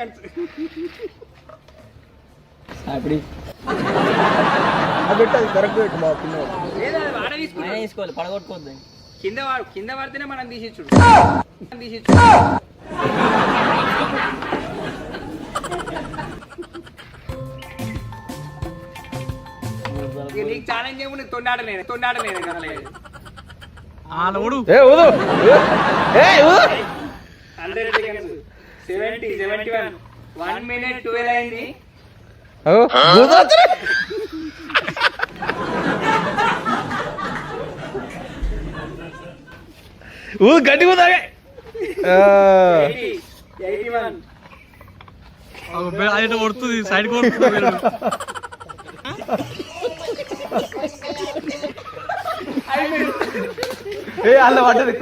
seconds అప్పుడు పెట్టాలి correct పెట్టు మా పిల్ల లేదా వాడ తీసుకున్నా తీసుకోవాలి పడగొట్టుకోవద్దు కింద పడితేనే మనం తీసిచ్చుడు నీకు ఛాలెంజ్ ఏముంది తొండాడలేదు కదలేదు 100 seconds 70 71 1 minute 12 అయింది గట్టి కూడా 81 కొడుతుంది సైడ్ కొడుతుంది అల్ల పడ్డది